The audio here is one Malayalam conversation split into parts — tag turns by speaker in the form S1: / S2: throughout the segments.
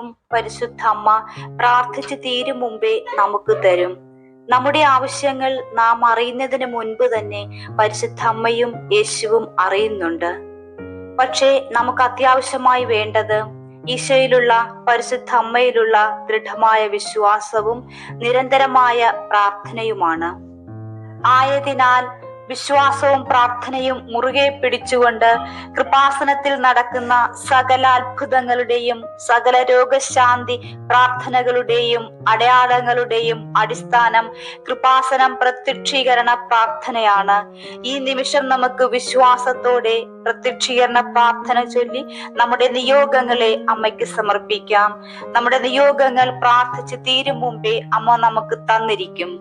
S1: എല്ലാവും പരിശുദ്ധ അമ്മ പ്രാർത്ഥിച്ചു തീരും മുമ്പേ നമുക്ക് തരും. നമ്മുടെ ആവശ്യങ്ങൾ നാം അറിയുന്നതിന് മുൻപ് തന്നെ പരിശുദ്ധ അമ്മയും യേശുവും അറിയുന്നുണ്ട്. പക്ഷേ നമുക്ക് അത്യാവശ്യമായി വേണ്ടത് ഈശോയിലുള്ള പരിശുദ്ധ അമ്മയിലുള്ള ദൃഢമായ വിശ്വാസവും നിരന്തരമായ പ്രാർത്ഥനയുമാണ്. ആയതിനാൽ വിശ്വാസവും പ്രാർത്ഥനയും മുറുകെ പിടിച്ചുകൊണ്ട് കൃപാസനത്തിൽ നടക്കുന്ന സകല അത്ഭുതങ്ങളുടെയും സകല രോഗശാന്തി പ്രാർത്ഥനകളുടെയും അടയാളങ്ങളുടെയും അടിസ്ഥാനം കൃപാസനം പ്രത്യക്ഷീകരണ പ്രാർത്ഥനയാണ്. ഈ നിമിഷം നമുക്ക് വിശ്വാസത്തോടെ പ്രത്യക്ഷീകരണ പ്രാർത്ഥന ചൊല്ലി നമ്മുടെ നിയോഗങ്ങളെ അമ്മയ്ക്ക് സമർപ്പിക്കാം. നമ്മുടെ നിയോഗങ്ങൾ പ്രാർത്ഥിച്ച് തീരും മുമ്പേ അമ്മ നമുക്ക് തന്നിരിക്കും.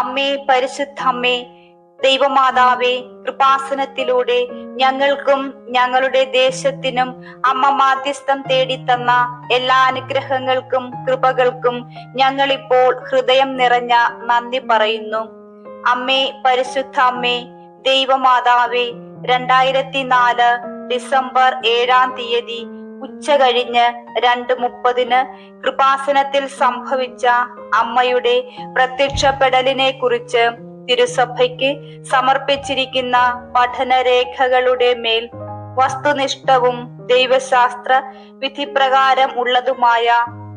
S1: അമ്മേ, പരിശുദ്ധ അമ്മേ, ദൈവമാതാവേ, കൃപാസനത്തിലൂടെ ഞങ്ങൾക്കും ഞങ്ങളുടെ ദേശത്തിനും അമ്മ മാധ്യസ്ഥം തേടിത്തന്ന എല്ലാ അനുഗ്രഹങ്ങൾക്കും കൃപകൾക്കും ഞങ്ങളിപ്പോൾ ഹൃദയം നിറഞ്ഞ നന്ദി പറയുന്നു. അമ്മേ, പരിശുദ്ധ അമ്മേ, ദൈവമാതാവേ, 2004 ഡിസംബർ 7 ഉച്ച കഴിഞ്ഞ് 2:30 കൃപാസനത്തിൽ സംഭവിച്ച അമ്മയുടെ പ്രത്യക്ഷപ്പെടലിനെ കുറിച്ച് തിരുസഭയ്ക്ക് സമർപ്പിച്ചിരിക്കുന്ന പഠനരേഖകളുടെ മേൽ വസ്തുനിഷ്ഠവും ദൈവശാസ്ത്ര വിധിപ്രകാരം ഉള്ളതുമായ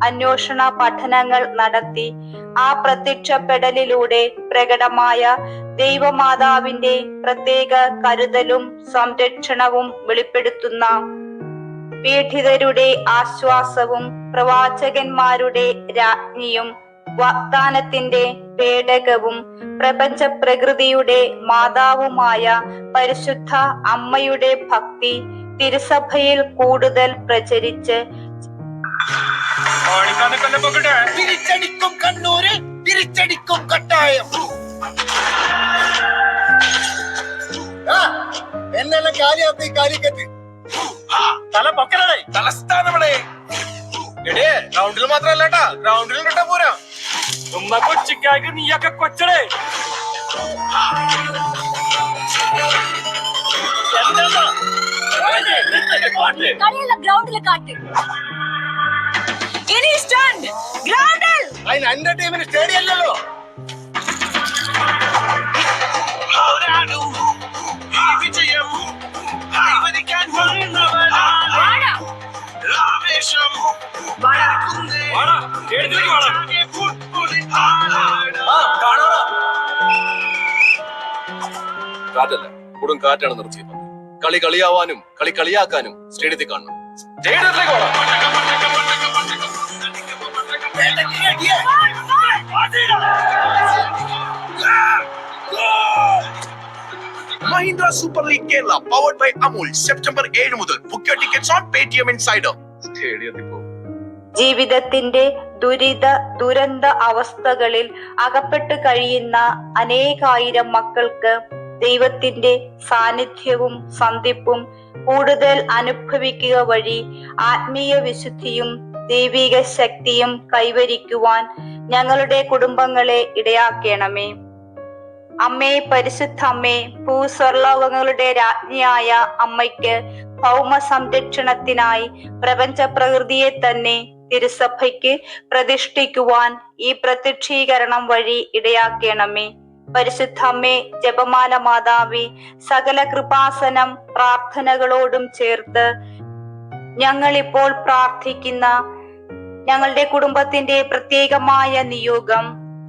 S1: അന്വേഷണ പഠനങ്ങൾ നടത്തി ആ പ്രത്യക്ഷപ്പെടലിലൂടെ പ്രകടമായ ദൈവമാതാവിന്റെ പ്രത്യേക കരുതലും സംരക്ഷണവും വെളിപ്പെടുത്തുന്ന പീഡിതരുടെ ആശ്വാസവും പ്രവാചകന്മാരുടെ രാജ്ഞിയും വാഗ്ദാനത്തിന്റെ പേടകവും പ്രപഞ്ച പ്രകൃതിയുടെ മാതാവുമായ പരിശുദ്ധ അമ്മയുടെ ഭക്തി തിരുസഭയിൽ കൂടുതൽ പ്രചരിച്ച്
S2: തിരിച്ചടിക്കും കണ്ണൂര്, തിരിച്ചടിക്കും കട്ടായം. എന്നെല്ലാം കാലിയാത്തി കാലിക്കറ്റ് തല പൊക്കലേ തലസ്ഥാനമേ എടേ ഗ്രൗണ്ടിൽ മാത്രല്ല ഗ്രൗണ്ടിൽ കിട്ടാ പോരാ. കൊച്ചിക്കാക്ക് നീയൊക്കെ കൊച്ചടേ. അതിന് എന്റെ ടീമിന് സ്റ്റേഡിയം അല്ലല്ലോ.
S3: കാറ്റല്ല, കൊടും കാറ്റാണ് നിർത്തിയത്. കളി കളിയാവാനും കളി കളിയാക്കാനും സ്റ്റേഡിയത്തിൽ കാണണം. സ്റ്റേഡിയത്തിലേക്ക്
S2: Mahindra Super League Kerala powered by Amul September 7 മുതൽ. Book your tickets on Paytm Insider.
S3: സ്റ്റേഡിയത്തിൽ പോകും.
S1: ജീവിതത്തിന്റെ ദുരന്ത അവസ്ഥകളിൽ അകപ്പെട്ട് കഴിയുന്ന അനേകായിരം മക്കൾക്ക് ദൈവത്തിന്റെ സാന്നിധ്യവും സന്ധിപ്പും കൂടുതൽ അനുഭവിക്കുക വഴി ആത്മീയ വിശുദ്ധിയും ദൈവിക ശക്തിയും കൈവരിക്കുവാൻ ഞങ്ങളുടെ കുടുംബങ്ങളെ ഇടയാക്കണമേ. അമ്മേ, പരിശുദ്ധ അമ്മേ, ഭൂസ്വർലോകങ്ങളുടെ രാജ്ഞിയായ അമ്മയ്ക്ക് ഭൗമ സംരക്ഷണത്തിനായി പ്രപഞ്ച പ്രകൃതിയെ തന്നെ തിരുസഭയ്ക്ക് പ്രതിഷ്ഠിക്കുവാൻ ഈ പ്രത്യക്ഷീകരണം വഴി ഇടയാക്കണമേ. പരിശുദ്ധ അമ്മേ, ജപമാല മാതാവേ, സകല കൃപാസനം പ്രാർത്ഥനകളോടും ചേർത്ത് ഞങ്ങളിപ്പോൾ പ്രാർത്ഥിക്കുന്ന ഞങ്ങളുടെ കുടുംബത്തിന്റെ പ്രത്യേകമായ നിയോഗം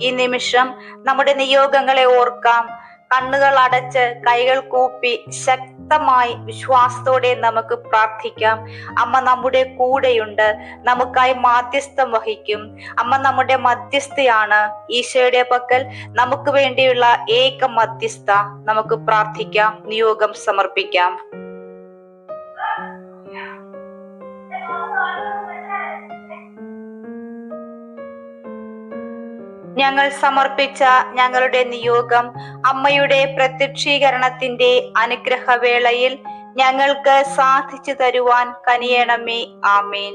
S1: ഈ നിമിഷം നമ്മുടെ നിയോഗങ്ങളെ ഓർക്കാം. കണ്ണുകൾ അടച്ച് കൈകൾ കൂപ്പി ശക്തമായി വിശ്വാസത്തോടെ നമുക്ക് പ്രാർത്ഥിക്കാം. അമ്മ നമ്മുടെ കൂടെയുണ്ട്, നമുക്കായി മാധ്യസ്ഥം വഹിക്കും. അമ്മ നമ്മുടെ മധ്യസ്ഥയാണ്. ഈശോയുടെ പക്കൽ നമുക്ക് വേണ്ടിയുള്ള ഏക മധ്യസ്ഥ. നമുക്ക് പ്രാർത്ഥിക്കാം, നിയോഗം സമർപ്പിക്കാം. ഞങ്ങൾ സമർപ്പിച്ച ഞങ്ങളുടെ നിയോഗം അമ്മയുടെ പ്രത്യക്ഷീകരണത്തിന്റെ അനുഗ്രഹവേളയിൽ ഞങ്ങൾക്ക് സാധിച്ചു തരുവാൻ കനിയണമേ. ആമേൻ.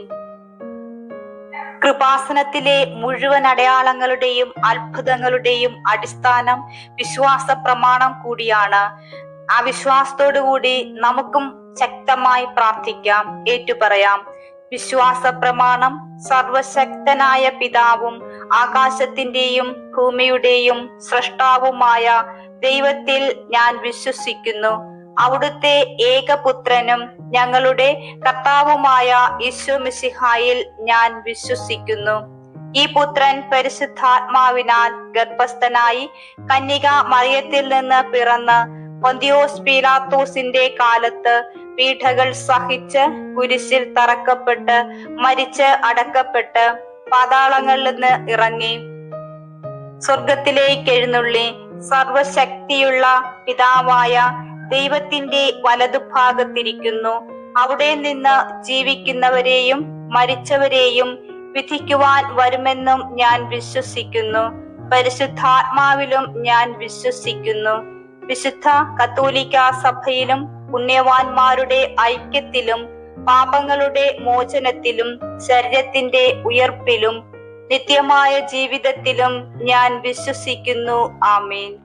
S1: കൃപാസനത്തിലെ മുഴുവൻ അടയാളങ്ങളുടെയും അത്ഭുതങ്ങളുടെയും അടിസ്ഥാനം വിശ്വാസ പ്രമാണം കൂടിയാണ്. ആ വിശ്വാസത്തോടു കൂടി നമുക്കും ശക്തമായി പ്രാർത്ഥിക്കാം, ഏറ്റുപറയാം. വിശ്വാസ പ്രമാണം. സർവശക്തനായ പിതാവും ആകാശത്തിന്റെയും ഭൂമിയുടെയും സൃഷ്ടാവുമായ ദൈവത്തിൽ ഞാൻ വിശ്വസിക്കുന്നു. അവിടുത്തെ ഏകപുത്രനും ഞങ്ങളുടെ കർത്താവുമായ യേശു മിശിഹായിൽ ഞാൻ വിശ്വസിക്കുന്നു. ഈ പുത്രൻ പരിശുദ്ധാത്മാവിനാൽ ഗർഭസ്ഥനായി കന്യക മറിയത്തിൽ നിന്ന് പിറന്ന് പൊന്തിയോസ് പീലാത്തോസിന്റെ കാലത്ത് പീഡകൾ സഹിച്ച് കുരിശിൽ തറക്കപ്പെട്ട് മരിച്ച് അടക്കപ്പെട്ട് പാതാളങ്ങളിൽ നിന്ന് ഇറങ്ങി സ്വർഗത്തിലേക്ക് എഴുന്നള്ളി സർവശക്തിയുള്ള പിതാവായ ദൈവത്തിന്റെ വലതുഭാഗത്തിരിക്കുന്നു. അവിടെ നിന്ന് ജീവിക്കുന്നവരെയും മരിച്ചവരെയും വിധിക്കുവാൻ വരുമെന്നും ഞാൻ വിശ്വസിക്കുന്നു. പരിശുദ്ധാത്മാവിലും ഞാൻ വിശ്വസിക്കുന്നു. വിശുദ്ധ കത്തോലിക്ക സഭയിലും പുണ്യവാന്മാരുടെ ഐക്യത്തിലും പാപങ്ങളുടെ മോചനത്തിലും ശരീരത്തിന്റെ ഉയർപ്പിലും നിത്യമായ ജീവിതത്തിലും ഞാൻ വിശ്വസിക്കുന്നു. ആമേൻ.